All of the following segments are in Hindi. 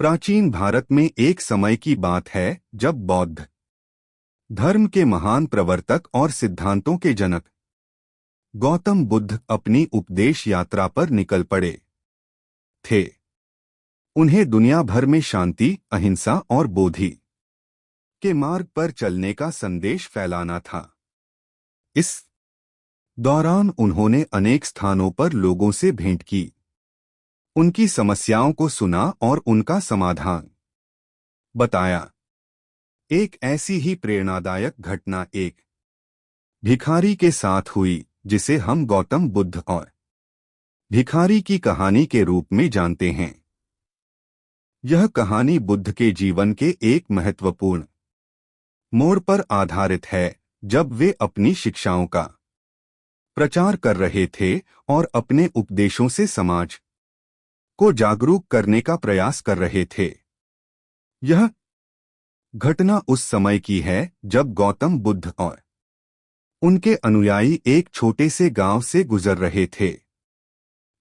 प्राचीन भारत में एक समय की बात है जब बौद्ध धर्म के महान प्रवर्तक और सिद्धांतों के जनक गौतम बुद्ध अपनी उपदेश यात्रा पर निकल पड़े थे। उन्हें दुनिया भर में शांति, अहिंसा और बोधि के मार्ग पर चलने का संदेश फैलाना था। इस दौरान उन्होंने अनेक स्थानों पर लोगों से भेंट की, उनकी समस्याओं को सुना और उनका समाधान बताया। एक ऐसी ही प्रेरणादायक घटना एक भिखारी के साथ हुई जिसे हम गौतम बुद्ध और भिखारी की कहानी के रूप में जानते हैं। यह कहानी बुद्ध के जीवन के एक महत्वपूर्ण मोड़ पर आधारित है जब वे अपनी शिक्षाओं का प्रचार कर रहे थे और अपने उपदेशों से समाज को जागरूक करने का प्रयास कर रहे थे। यह घटना उस समय की है जब गौतम बुद्ध और उनके अनुयायी एक छोटे से गांव से गुजर रहे थे।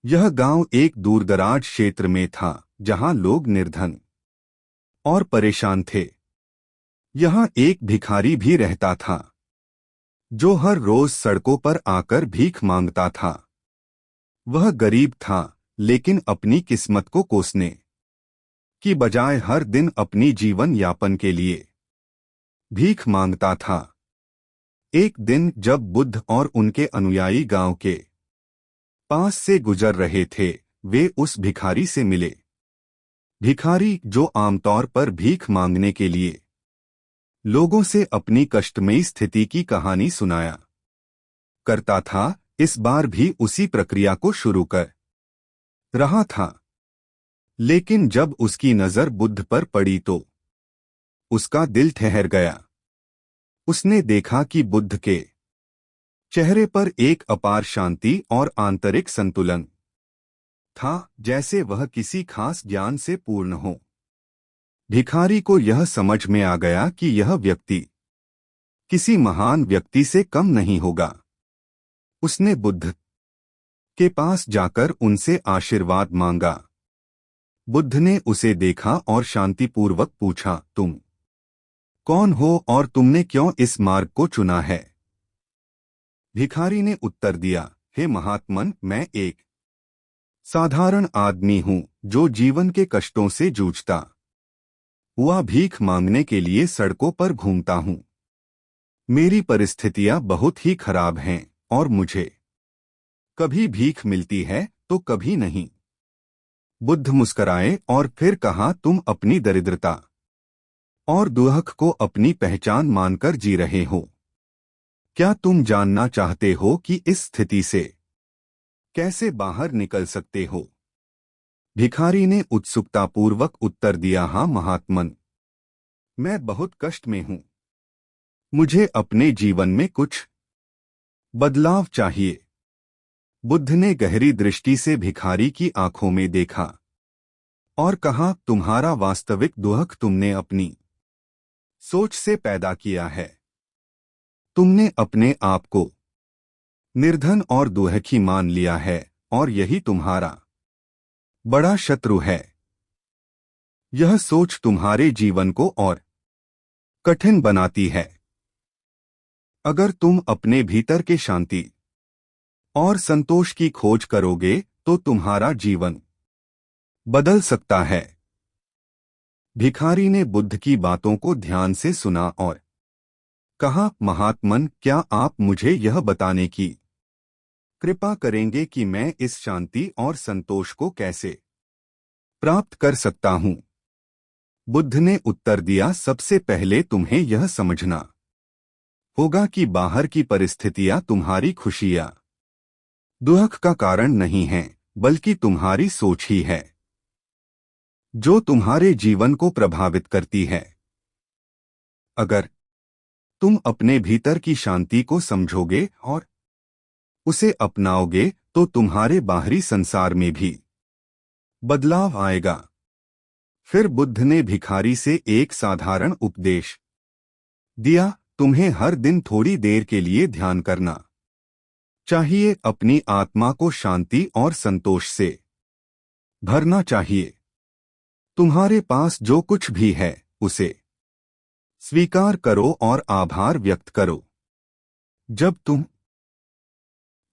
यह गांव एक दूरदराज क्षेत्र में था जहां लोग निर्धन और परेशान थे। यहां एक भिखारी भी रहता था जो हर रोज सड़कों पर आकर भीख मांगता था। वह गरीब था लेकिन अपनी किस्मत को कोसने की बजाय हर दिन अपनी जीवन यापन के लिए भीख मांगता था। एक दिन जब बुद्ध और उनके अनुयायी गांव के पास से गुजर रहे थे, वे उस भिखारी से मिले। भिखारी, जो आमतौर पर भीख मांगने के लिए लोगों से अपनी कष्टमयी स्थिति की कहानी सुनाया करता था, इस बार भी उसी प्रक्रिया को शुरू कर रहा था। लेकिन जब उसकी नजर बुद्ध पर पड़ी तो उसका दिल ठहर गया। उसने देखा कि बुद्ध के चेहरे पर एक अपार शांति और आंतरिक संतुलन था, जैसे वह किसी खास ज्ञान से पूर्ण हो। भिखारी को यह समझ में आ गया कि यह व्यक्ति किसी महान व्यक्ति से कम नहीं होगा। उसने बुद्ध के पास जाकर उनसे आशीर्वाद मांगा। बुद्ध ने उसे देखा और शांतिपूर्वक पूछा, तुम कौन हो और तुमने क्यों इस मार्ग को चुना है? भिखारी ने उत्तर दिया, हे महात्मन, मैं एक साधारण आदमी हूं जो जीवन के कष्टों से जूझता हुआ भीख मांगने के लिए सड़कों पर घूमता हूं। मेरी परिस्थितियां बहुत ही खराब हैं और मुझे कभी भीख मिलती है तो कभी नहीं। बुद्ध मुस्कराए और फिर कहा, तुम अपनी दरिद्रता और दुख को अपनी पहचान मानकर जी रहे हो। क्या तुम जानना चाहते हो कि इस स्थिति से कैसे बाहर निकल सकते हो? भिखारी ने उत्सुकतापूर्वक उत्तर दिया, हाँ महात्मन, मैं बहुत कष्ट में हूं। मुझे अपने जीवन में कुछ बदलाव चाहिए। बुद्ध ने गहरी दृष्टि से भिखारी की आंखों में देखा और कहा, तुम्हारा वास्तविक दुख तुमने अपनी सोच से पैदा किया है। तुमने अपने आप को निर्धन और दुखी मान लिया है और यही तुम्हारा बड़ा शत्रु है। यह सोच तुम्हारे जीवन को और कठिन बनाती है। अगर तुम अपने भीतर के शांति और संतोष की खोज करोगे तो तुम्हारा जीवन बदल सकता है। भिखारी ने बुद्ध की बातों को ध्यान से सुना और कहा, महात्मन, क्या आप मुझे यह बताने की कृपा करेंगे कि मैं इस शांति और संतोष को कैसे प्राप्त कर सकता हूं? बुद्ध ने उत्तर दिया, सबसे पहले तुम्हें यह समझना होगा कि बाहर की परिस्थितियां तुम्हारी खुशियां दुख का कारण नहीं हैं, बल्कि तुम्हारी सोच ही है जो तुम्हारे जीवन को प्रभावित करती है। अगर तुम अपने भीतर की शांति को समझोगे और उसे अपनाओगे तो तुम्हारे बाहरी संसार में भी बदलाव आएगा। फिर बुद्ध ने भिखारी से एक साधारण उपदेश दिया, तुम्हें हर दिन थोड़ी देर के लिए ध्यान करना चाहिए। अपनी आत्मा को शांति और संतोष से भरना चाहिए। तुम्हारे पास जो कुछ भी है उसे स्वीकार करो और आभार व्यक्त करो। जब तुम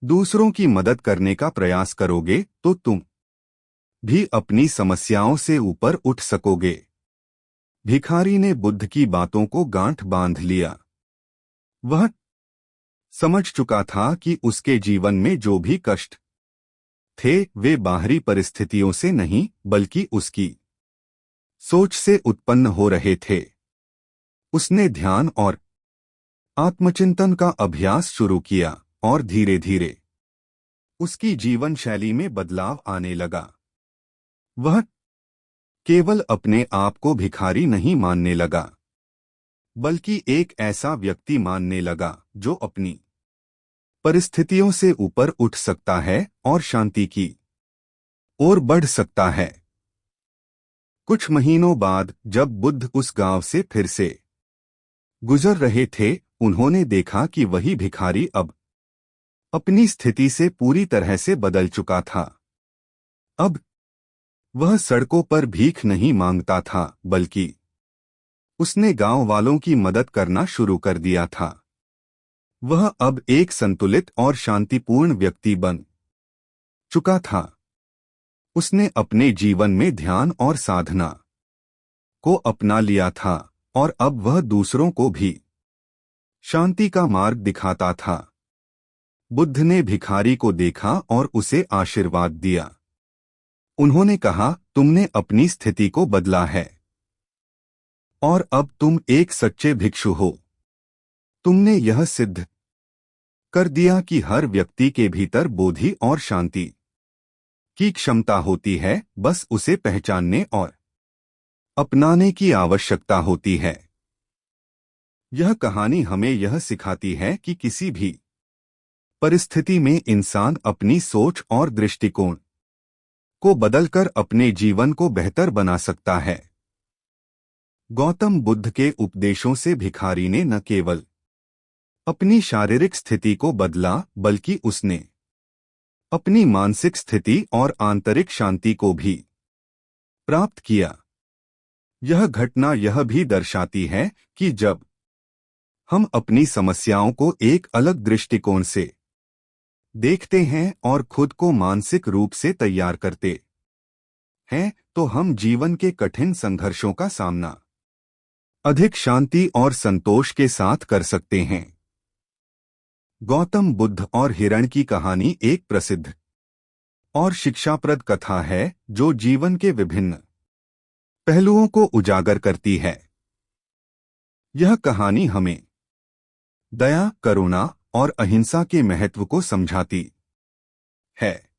दूसरों की मदद करने का प्रयास करोगे तो तुम भी अपनी समस्याओं से ऊपर उठ सकोगे। भिखारी ने बुद्ध की बातों को गांठ बांध लिया। वह समझ चुका था कि उसके जीवन में जो भी कष्ट थे वे बाहरी परिस्थितियों से नहीं बल्कि उसकी सोच से उत्पन्न हो रहे थे। उसने ध्यान और आत्मचिंतन का अभ्यास शुरू किया और धीरे धीरे उसकी जीवन शैली में बदलाव आने लगा। वह केवल अपने आप को भिखारी नहीं मानने लगा बल्कि एक ऐसा व्यक्ति मानने लगा जो अपनी परिस्थितियों से ऊपर उठ सकता है और शांति की ओर बढ़ सकता है। कुछ महीनों बाद जब बुद्ध उस गांव से फिर से गुजर रहे थे, उन्होंने देखा कि वही भिखारी अब अपनी स्थिति से पूरी तरह से बदल चुका था। अब वह सड़कों पर भीख नहीं मांगता था बल्कि उसने गांव वालों की मदद करना शुरू कर दिया था। वह अब एक संतुलित और शांतिपूर्ण व्यक्ति बन चुका था। उसने अपने जीवन में ध्यान और साधना को अपना लिया था और अब वह दूसरों को भी शांति का मार्ग दिखाता था। बुद्ध ने भिखारी को देखा और उसे आशीर्वाद दिया। उन्होंने कहा, तुमने अपनी स्थिति को बदला है और अब तुम एक सच्चे भिक्षु हो। तुमने यह सिद्ध कर दिया कि हर व्यक्ति के भीतर बोधि और शांति की क्षमता होती है, बस उसे पहचानने और अपनाने की आवश्यकता होती है। यह कहानी हमें यह सिखाती है कि किसी भी परिस्थिति में इंसान अपनी सोच और दृष्टिकोण को बदलकर अपने जीवन को बेहतर बना सकता है। गौतम बुद्ध के उपदेशों से भिखारी ने न केवल अपनी शारीरिक स्थिति को बदला बल्कि उसने अपनी मानसिक स्थिति और आंतरिक शांति को भी प्राप्त किया। यह घटना यह भी दर्शाती है कि जब हम अपनी समस्याओं को एक अलग दृष्टिकोण से देखते हैं और खुद को मानसिक रूप से तैयार करते हैं तो हम जीवन के कठिन संघर्षों का सामना अधिक शांति और संतोष के साथ कर सकते हैं। गौतम बुद्ध और हिरण की कहानी एक प्रसिद्ध और शिक्षाप्रद कथा है जो जीवन के विभिन्न पहलुओं को उजागर करती है। यह कहानी हमें दया, करुणा और अहिंसा के महत्व को समझाती है।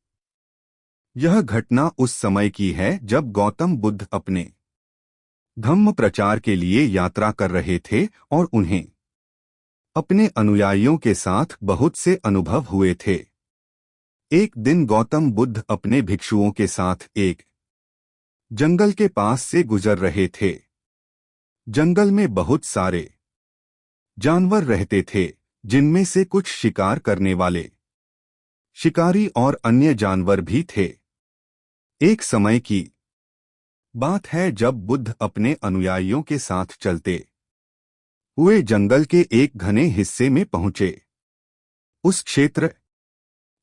यह घटना उस समय की है जब गौतम बुद्ध अपने धम्म प्रचार के लिए यात्रा कर रहे थे और उन्हें अपने अनुयायियों के साथ बहुत से अनुभव हुए थे। एक दिन गौतम बुद्ध अपने भिक्षुओं के साथ एक जंगल के पास से गुजर रहे थे। जंगल में बहुत सारे जानवर रहते थे, जिनमें से कुछ शिकार करने वाले शिकारी और अन्य जानवर भी थे। एक समय की बात है जब बुद्ध अपने अनुयायियों के साथ चलते हुए जंगल के एक घने हिस्से में पहुंचे। उस क्षेत्र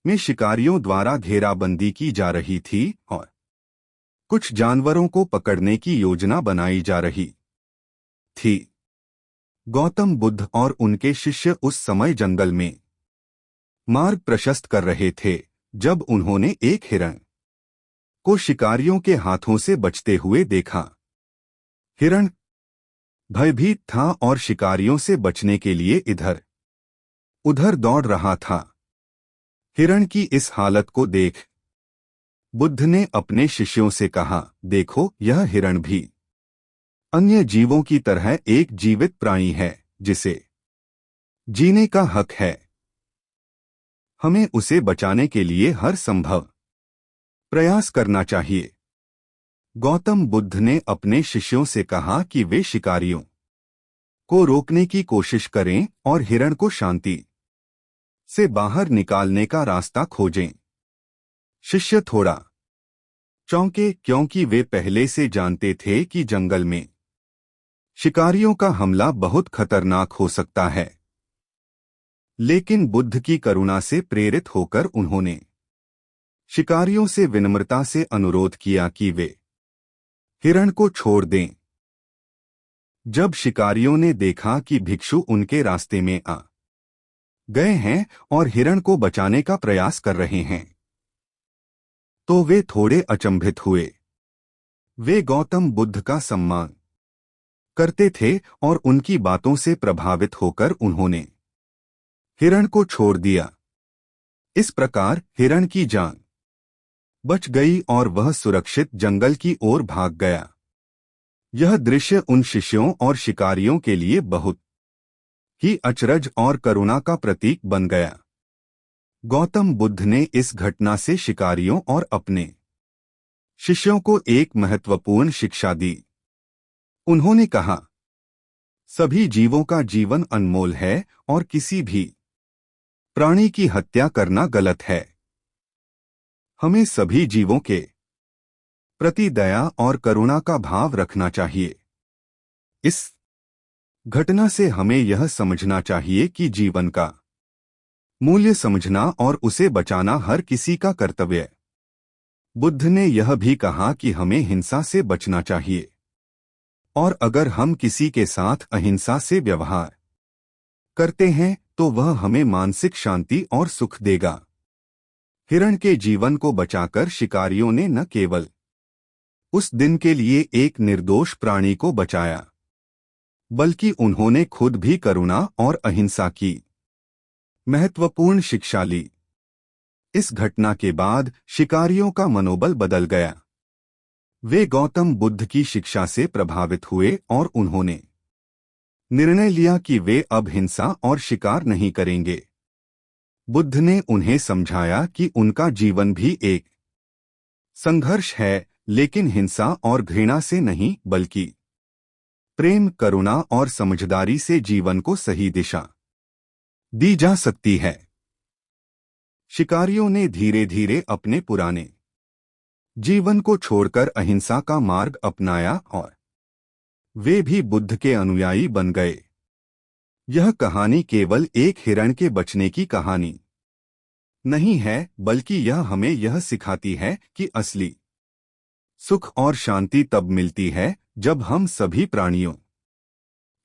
में शिकारियों द्वारा घेराबंदी की जा रही थी और कुछ जानवरों को पकड़ने की योजना बनाई जा रही थी। गौतम बुद्ध और उनके शिष्य उस समय जंगल में मार्ग प्रशस्त कर रहे थे जब उन्होंने एक हिरण को शिकारियों के हाथों से बचते हुए देखा। हिरण भयभीत था और शिकारियों से बचने के लिए इधर उधर दौड़ रहा था। हिरण की इस हालत को देख बुद्ध ने अपने शिष्यों से कहा, देखो, यह हिरण भी अन्य जीवों की तरह एक जीवित प्राणी है जिसे जीने का हक है। हमें उसे बचाने के लिए हर संभव प्रयास करना चाहिए। गौतम बुद्ध ने अपने शिष्यों से कहा कि वे शिकारियों को रोकने की कोशिश करें और हिरण को शांति से बाहर निकालने का रास्ता खोजें। शिष्य थोड़ा चौंके क्योंकि वे पहले से जानते थे कि जंगल में शिकारियों का हमला बहुत खतरनाक हो सकता है। लेकिन बुद्ध की करुणा से प्रेरित होकर उन्होंने शिकारियों से विनम्रता से अनुरोध किया कि वे हिरण को छोड़ दें। जब शिकारियों ने देखा कि भिक्षु उनके रास्ते में आ गए हैं और हिरण को बचाने का प्रयास कर रहे हैं, तो वे थोड़े अचंभित हुए। वे गौतम बुद्ध का सम्मान करते थे और उनकी बातों से प्रभावित होकर उन्होंने हिरण को छोड़ दिया। इस प्रकार हिरण की जान बच गई और वह सुरक्षित जंगल की ओर भाग गया। यह दृश्य उन शिष्यों और शिकारियों के लिए बहुत ही अचरज और करुणा का प्रतीक बन गया। गौतम बुद्ध ने इस घटना से शिकारियों और अपने शिष्यों को एक महत्वपूर्ण शिक्षा दी। उन्होंने कहा, सभी जीवों का जीवन अनमोल है और किसी भी प्राणी की हत्या करना गलत है। हमें सभी जीवों के प्रति दया और करुणा का भाव रखना चाहिए। इस घटना से हमें यह समझना चाहिए कि जीवन का मूल्य समझना और उसे बचाना हर किसी का कर्तव्य है। बुद्ध ने यह भी कहा कि हमें हिंसा से बचना चाहिए, और अगर हम किसी के साथ अहिंसा से व्यवहार करते हैं तो वह हमें मानसिक शांति और सुख देगा। हिरण के जीवन को बचाकर शिकारियों ने न केवल उस दिन के लिए एक निर्दोष प्राणी को बचाया, बल्कि उन्होंने खुद भी करुणा और अहिंसा की महत्वपूर्ण शिक्षा ली। इस घटना के बाद शिकारियों का मनोबल बदल गया। वे गौतम बुद्ध की शिक्षा से प्रभावित हुए और उन्होंने निर्णय लिया कि वे अब हिंसा और शिकार नहीं करेंगे। बुद्ध ने उन्हें समझाया कि उनका जीवन भी एक संघर्ष है, लेकिन हिंसा और घृणा से नहीं, बल्कि प्रेम, करुणा और समझदारी से जीवन को सही दिशा दी जा सकती है। शिकारियों ने धीरे धीरे अपने पुराने जीवन को छोड़कर अहिंसा का मार्ग अपनाया और वे भी बुद्ध के अनुयायी बन गए। यह कहानी केवल एक हिरण के बचने की कहानी नहीं है, बल्कि यह हमें यह सिखाती है कि असली सुख और शांति तब मिलती है जब हम सभी प्राणियों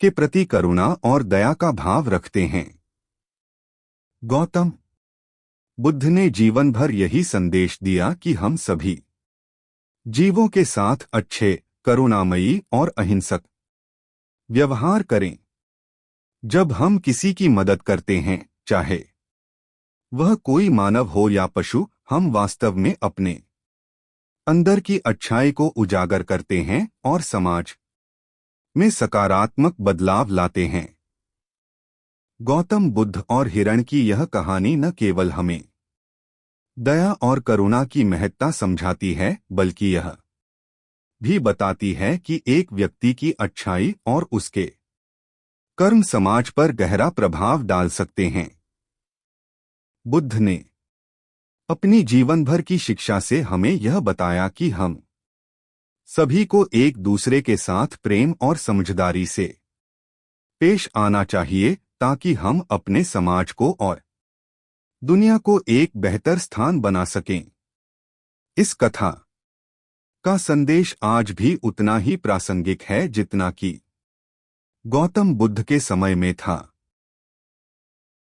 के प्रति करुणा और दया का भाव रखते हैं। गौतम बुद्ध ने जीवन भर यही संदेश दिया कि हम सभी जीवों के साथ अच्छे, करुणामयी और अहिंसक व्यवहार करें। जब हम किसी की मदद करते हैं, चाहे वह कोई मानव हो या पशु, हम वास्तव में अपने अंदर की अच्छाई को उजागर करते हैं और समाज में सकारात्मक बदलाव लाते हैं। गौतम बुद्ध और हिरण की यह कहानी न केवल हमें दया और करुणा की महत्ता समझाती है, बल्कि यह भी बताती है कि एक व्यक्ति की अच्छाई और उसके कर्म समाज पर गहरा प्रभाव डाल सकते हैं। बुद्ध ने अपनी जीवन भर की शिक्षा से हमें यह बताया कि हम सभी को एक दूसरे के साथ प्रेम और समझदारी से पेश आना चाहिए, ताकि हम अपने समाज को और दुनिया को एक बेहतर स्थान बना सकें। इस कथा का संदेश आज भी उतना ही प्रासंगिक है जितना कि गौतम बुद्ध के समय में था।